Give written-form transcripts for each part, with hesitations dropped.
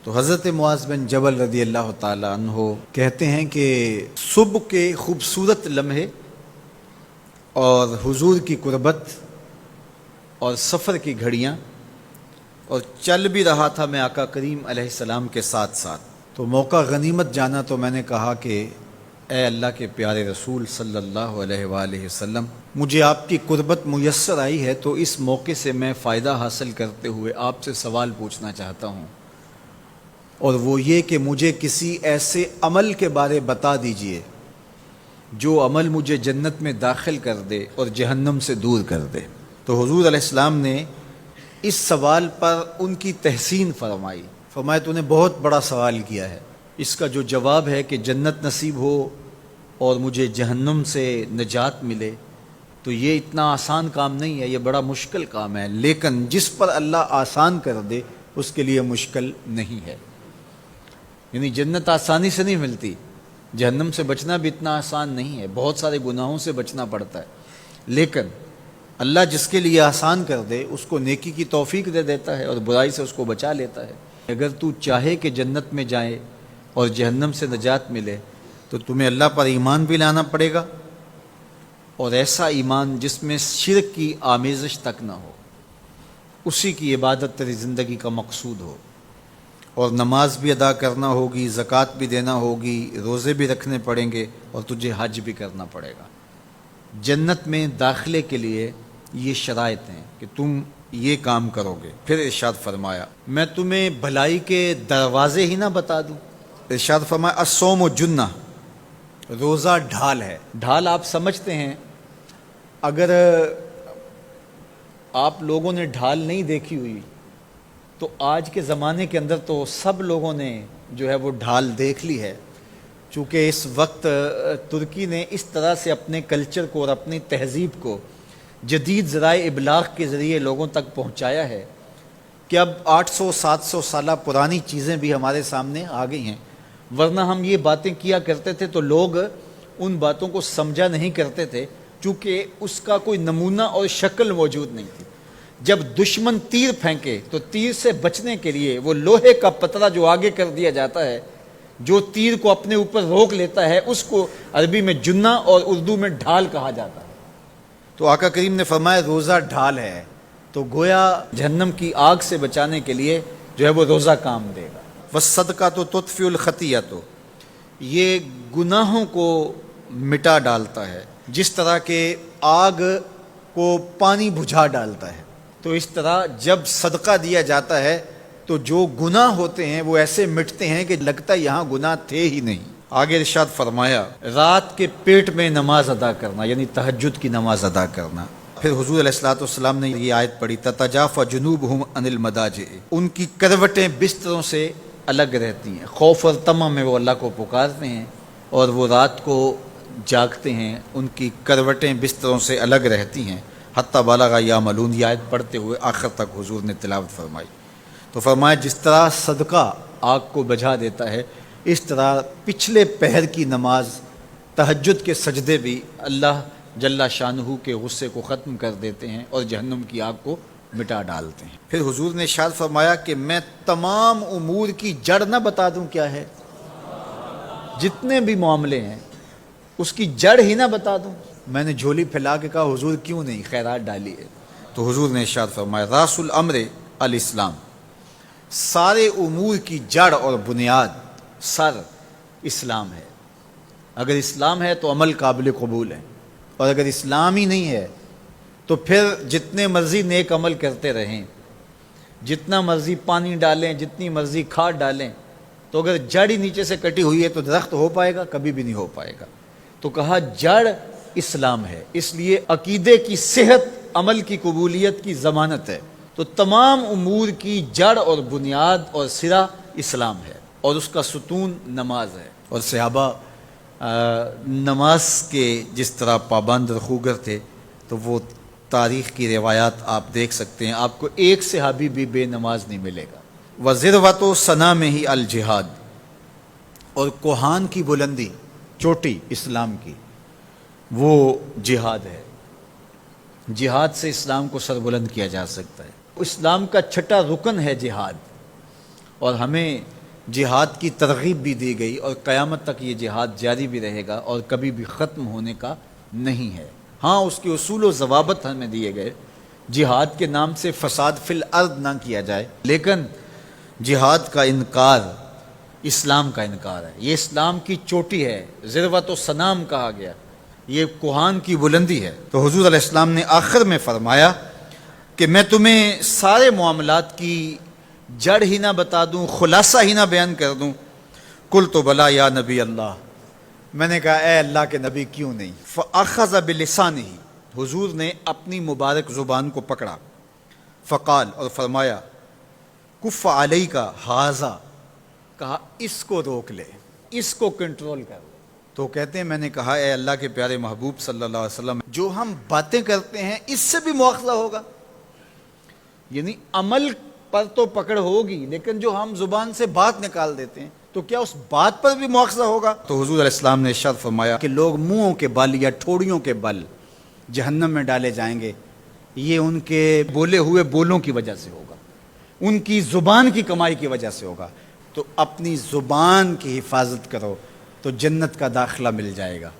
تو حضرت معاذ بن جبل رضی اللہ تعالیٰ عنہ کہتے ہیں کہ صبح کے خوبصورت لمحے اور حضور کی قربت اور سفر کی گھڑیاں اور چل بھی رہا تھا میں آقا کریم علیہ السلام کے ساتھ ساتھ، تو موقع غنیمت جانا تو میں نے کہا کہ اے اللہ کے پیارے رسول صلی اللہ علیہ وآلہ وسلم، مجھے آپ کی قربت میسر آئی ہے تو اس موقع سے میں فائدہ حاصل کرتے ہوئے آپ سے سوال پوچھنا چاہتا ہوں، اور وہ یہ کہ مجھے کسی ایسے عمل کے بارے بتا دیجئے جو عمل مجھے جنت میں داخل کر دے اور جہنم سے دور کر دے۔ تو حضور علیہ السلام نے اس سوال پر ان کی تحسین فرمائی، فرمایا تو نے بہت بڑا سوال کیا ہے، اس کا جو جواب ہے کہ جنت نصیب ہو اور مجھے جہنم سے نجات ملے تو یہ اتنا آسان کام نہیں ہے، یہ بڑا مشکل کام ہے، لیکن جس پر اللہ آسان کر دے اس کے لیے مشکل نہیں ہے۔ یعنی جنت آسانی سے نہیں ملتی، جہنم سے بچنا بھی اتنا آسان نہیں ہے، بہت سارے گناہوں سے بچنا پڑتا ہے، لیکن اللہ جس کے لیے آسان کر دے اس کو نیکی کی توفیق دے دیتا ہے اور برائی سے اس کو بچا لیتا ہے۔ اگر تو چاہے کہ جنت میں جائے اور جہنم سے نجات ملے تو تمہیں اللہ پر ایمان بھی لانا پڑے گا، اور ایسا ایمان جس میں شرک کی آمیزش تک نہ ہو، اسی کی عبادت تیری زندگی کا مقصود ہو، اور نماز بھی ادا کرنا ہوگی، زکوٰۃ بھی دینا ہوگی، روزے بھی رکھنے پڑیں گے، اور تجھے حج بھی کرنا پڑے گا۔ جنت میں داخلے کے لیے یہ شرائط ہیں کہ تم یہ کام کرو گے۔ پھر ارشاد فرمایا میں تمہیں بھلائی کے دروازے ہی نہ بتا دوں؟ ارشاد فرمایا الصوم جنہ، روزہ ڈھال ہے۔ ڈھال آپ سمجھتے ہیں، اگر آپ لوگوں نے ڈھال نہیں دیکھی ہوئی تو آج کے زمانے کے اندر تو سب لوگوں نے جو ہے وہ ڈھال دیکھ لی ہے، چونکہ اس وقت ترکی نے اس طرح سے اپنے کلچر کو اور اپنی تہذیب کو جدید ذرائع ابلاغ کے ذریعے لوگوں تک پہنچایا ہے کہ اب 800-700 سالہ پرانی چیزیں بھی ہمارے سامنے آ گئی ہیں، ورنہ ہم یہ باتیں کیا کرتے تھے تو لوگ ان باتوں کو سمجھا نہیں کرتے تھے، چونکہ اس کا کوئی نمونہ اور شکل موجود نہیں تھی۔ جب دشمن تیر پھینکے تو تیر سے بچنے کے لیے وہ لوہے کا پترا جو آگے کر دیا جاتا ہے، جو تیر کو اپنے اوپر روک لیتا ہے، اس کو عربی میں جنہ اور اردو میں ڈھال کہا جاتا ہے۔ تو آقا کریم نے فرمایا روزہ ڈھال ہے، تو گویا جہنم کی آگ سے بچانے کے لیے جو ہے وہ روزہ کام دے گا۔ وَالصَّدْقَةُ تُطْفِئُ الْخَطِیَّةَ، یہ گناہوں کو مٹا ڈالتا ہے، جس طرح کہ آگ کو پانی بجھا ڈالتا ہے، تو اس طرح جب صدقہ دیا جاتا ہے تو جو گناہ ہوتے ہیں وہ ایسے مٹتے ہیں کہ لگتا ہے یہاں گناہ تھے ہی نہیں۔ آگے ارشاد فرمایا رات کے پیٹ میں نماز ادا کرنا، یعنی تہجد کی نماز ادا کرنا۔ پھر حضور علیہ الصلوۃ والسلام نے یہ آیت پڑھی تتجافی جنوبہم عن المضاجع، ان کی کروٹیں بستروں سے الگ رہتی ہیں، خوف اور طمع میں وہ اللہ کو پکارتے ہیں اور وہ رات کو جاگتے ہیں، ان کی کروٹیں بستروں سے الگ رہتی ہیں، حتی بلغ یعملون، یہ آیت پڑھتے ہوئے آخر تک حضور نے تلاوت فرمائی۔ تو فرمایا جس طرح صدقہ آگ کو بجھا دیتا ہے، اس طرح پچھلے پہر کی نماز، تہجد کے سجدے بھی اللہ جل شانہ کے غصے کو ختم کر دیتے ہیں اور جہنم کی آگ کو مٹا ڈالتے ہیں۔ پھر حضور نے ارشاد فرمایا کہ میں تمام امور کی جڑ نہ بتا دوں کیا ہے؟ جتنے بھی معاملے ہیں اس کی جڑ ہی نہ بتا دوں؟ میں نے جھولی پھیلا کے کہا حضور کیوں نہیں، خیرات ڈالی ہے۔ تو حضور نے ارشاد فرمایا راس الامر الاسلام، سارے امور کی جڑ اور بنیاد، سر اسلام ہے۔ اگر اسلام ہے تو عمل قابل قبول ہے، اور اگر اسلام ہی نہیں ہے تو پھر جتنے مرضی نیک عمل کرتے رہیں، جتنا مرضی پانی ڈالیں، جتنی مرضی کھاد ڈالیں، تو اگر جڑ ہی نیچے سے کٹی ہوئی ہے تو درخت ہو پائے گا؟ کبھی بھی نہیں ہو پائے گا۔ تو کہا جڑ اسلام ہے، اس لیے عقیدے کی صحت عمل کی قبولیت کی ضمانت ہے۔ تو تمام امور کی جڑ اور بنیاد اور سرا اسلام ہے، اور اس کا ستون نماز ہے۔ اور صحابہ نماز کے جس طرح پابند رخوگر تھے، تو وہ تاریخ کی روایات آپ دیکھ سکتے ہیں، آپ کو ایک صحابی بھی بے نماز نہیں ملے گا۔ وَذِرْوَةُ صَنَامِهِ الْجِهَاد، اور کوہان کی بلندی، چوٹی اسلام کی، وہ جہاد ہے۔ جہاد سے اسلام کو سربلند کیا جا سکتا ہے۔ اسلام کا چھٹا رکن ہے جہاد، اور ہمیں جہاد کی ترغیب بھی دی گئی اور قیامت تک یہ جہاد جاری بھی رہے گا اور کبھی بھی ختم ہونے کا نہیں ہے۔ ہاں اس کے اصول و ضوابط ہمیں دیے گئے، جہاد کے نام سے فساد فی الارض نہ کیا جائے، لیکن جہاد کا انکار اسلام کا انکار ہے۔ یہ اسلام کی چوٹی ہے، ذروۃ و سنام کہا گیا، یہ کوہان کی بلندی ہے۔ تو حضور علیہ السلام نے آخر میں فرمایا کہ میں تمہیں سارے معاملات کی جڑ ہی نہ بتا دوں، خلاصہ ہی نہ بیان کر دوں؟ قلت بلا یا نبی اللہ، میں نے کہا اے اللہ کے نبی کیوں نہیں؟ فاخذ بلسانہ، حضور نے اپنی مبارک زبان کو پکڑا، فقال، اور فرمایا، کف علیک ھذا، کہا اس کو روک لے، اس کو کنٹرول کر۔ تو کہتے ہیں میں نے کہا اے اللہ کے پیارے محبوب صلی اللہ علیہ وسلم، جو ہم باتیں کرتے ہیں اس سے بھی مواخذہ ہوگا؟ یعنی عمل پر تو پکڑ ہوگی، لیکن جو ہم زبان سے بات نکال دیتے ہیں تو کیا اس بات پر بھی مواخذہ ہوگا؟ تو حضور علیہ السلام نے ارشاد فرمایا کہ لوگ منہوں کے بل یا ٹھوڑیوں کے بل جہنم میں ڈالے جائیں گے، یہ ان کے بولے ہوئے بولوں کی وجہ سے ہوگا، ان کی زبان کی کمائی کی وجہ سے ہوگا۔ تو اپنی زبان کی حفاظت کرو تو جنت کا داخلہ مل جائے گا۔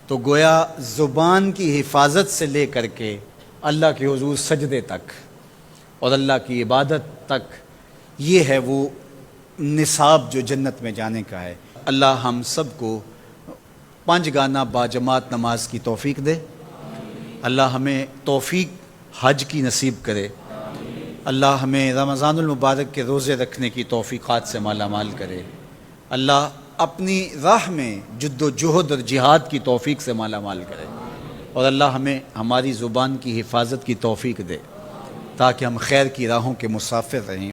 تو گویا زبان کی حفاظت سے لے کر کے اللہ کے حضور سجدے تک اور اللہ کی عبادت تک، یہ ہے وہ نصاب جو جنت میں جانے کا ہے۔ اللہ ہم سب کو 5 گانا باجماعت نماز کی توفیق دے، اللہ ہمیں توفیق حج کی نصیب کرے، اللہ ہمیں رمضان المبارک کے روزے رکھنے کی توفیقات سے مالا مال کرے، اللہ اپنی راہ میں جد و جہد اور جہاد کی توفیق سے مالا مال کرے، اور اللہ ہمیں ہماری زبان کی حفاظت کی توفیق دے تاکہ ہم خیر کی راہوں کے مسافر رہیں۔